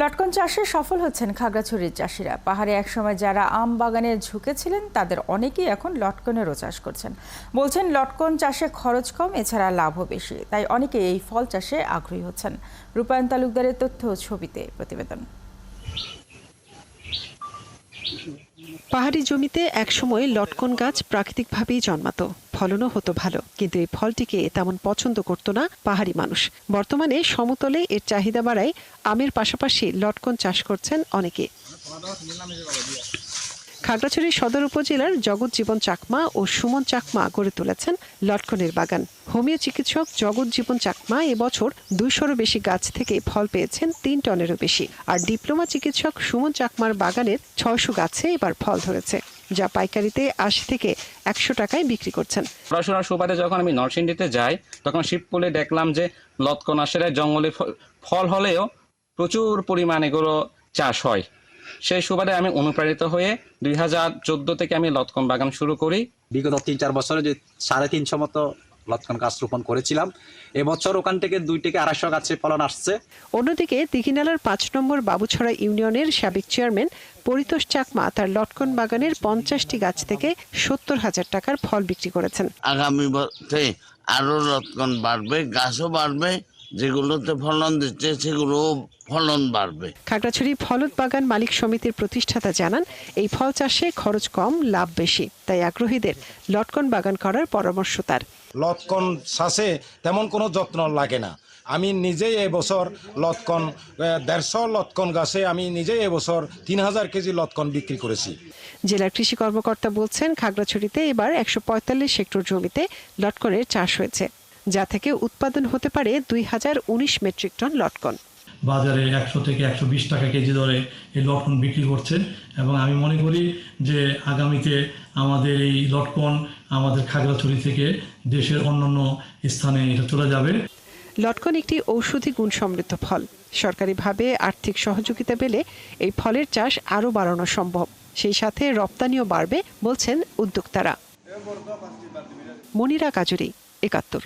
লটকন চাষে সফল হচ্ছেন খাগড়াছড়ির চাষিরা। পাহাড়ে একসময় যারা আম বাগানে ঝুঁকেছিলেন তাদের অনেকেই এখন লটকনেরও চাষ করছেন। বলছেন লটকন চাষে খরচ কম, এছাড়া লাভও বেশি, তাই অনেকে এই ফল চাষে আগ্রহী হচ্ছেন। রূপায়ণ তালুকদারের তথ্য ও ছবিতে প্রতিবেদন। পাহাড়ি জমিতে একসময় লটকন গাছ প্রাকৃতিকভাবেই জন্মাতো, ফলনও হতো ভালো, কিন্তু এই ফলটিকে তেমন পছন্দ করত না পাহাড়ি মানুষ। বর্তমানে সমতলে এর চাহিদা বাড়ায় আমের পাশাপাশি লটকন চাষ করছেন অনেকে। খাগড়াছড়ি সদর উপজেলার জগৎজীবন চাকমা ও সুমন চাকমা গড়ে তুলেছেন লটকনের বাগান। হোমিও চিকিৎসক জগৎজীবন চাকমা এবছর 200-রও বেশি গাছ থেকে ফল পেয়েছেন 3 টনেরও বেশি, আর ডিপ্লোমা চিকিৎসক সুমন চাকমার বাগানের 600 গাছে এবার ফল ধরেছে, যা পাইকারিতে 80 থেকে 100 টাকায় বিক্রি করছেন। পড়াশোনার সুবাদে যখন আমি নরসিংদীতে যাই, তখন শিবপুরে দেখলাম যে লটকন আসলে জঙ্গলে ফল হলেও প্রচুর পরিমাণে এগুলো চাষ হয়। সেই সুবাদে আমি অনুপ্রাণিত হয়ে 2014 থেকে আমি লটকন বাগান শুরু করি। বিগত 3-4 বছরে যে 350 মতো লটকন গাছ রোপণ করেছিলাম, এবছর ওখান থেকে 2 থেকে 250 গাছে ফলন আসছে। অন্যদিকে দীঘিনালার 5 নম্বর বাবুছড়া ইউনিয়নের সাবেক চেয়ারম্যান পরিতোষ চাকমা তার লটকন বাগানের 50টি গাছ থেকে 70,000 টাকার ফল বিক্রি করেছেন। আগামী বছরে আরো লটকন বাড়বে, গাছও বাড়বে, যেগুলোতে ফলন দিচ্ছে সেগুলো ফলন বাড়বে। খাগড়াছড়ি ফলদ বাগান মালিক সমিতির প্রতিষ্ঠাতা জানান, এই ফল চাষে খরচ কম, লাভ বেশি, তাই আগ্রহীদের লটকন বাগান করার পরামর্শ তার। লটকন চাষে তেমন কোনো যত্ন লাগে না। আমি নিজেই এবছর লটকন 150 লটকন গাছে আমি নিজেই এবছর 3000 কেজি লটকন বিক্রি করেছি। জেলার কৃষি কর্মকর্তা বলছেন, খাগড়াছড়িতে এবার 145 হেক্টর জমিতে লটকনের চাষ হয়েছে, যা থেকে উৎপাদন হতে পারে 2019 মেট্রিক টন লটকন। বাজারে 100 থেকে 120 টাকা কেজি দরে এই লটকন বিক্রি করছে, এবং আমি মনে করি যে আগামীতে আমাদের এই লটকন আমাদের খাগড়াছড়ি থেকে দেশের অন্যান্য স্থানে এটা চলে যাবে। লটকন একটি ঔষধি গুণ সমৃদ্ধ ফল। সরকারিভাবে আর্থিক সহযোগিতা পেলে এই ফলের চাষ আরও বাড়ানো সম্ভব, সেই সাথে রপ্তানিও বাড়বে বলছেন উদ্যোক্তারা। মনিরা কাজুরি, 71।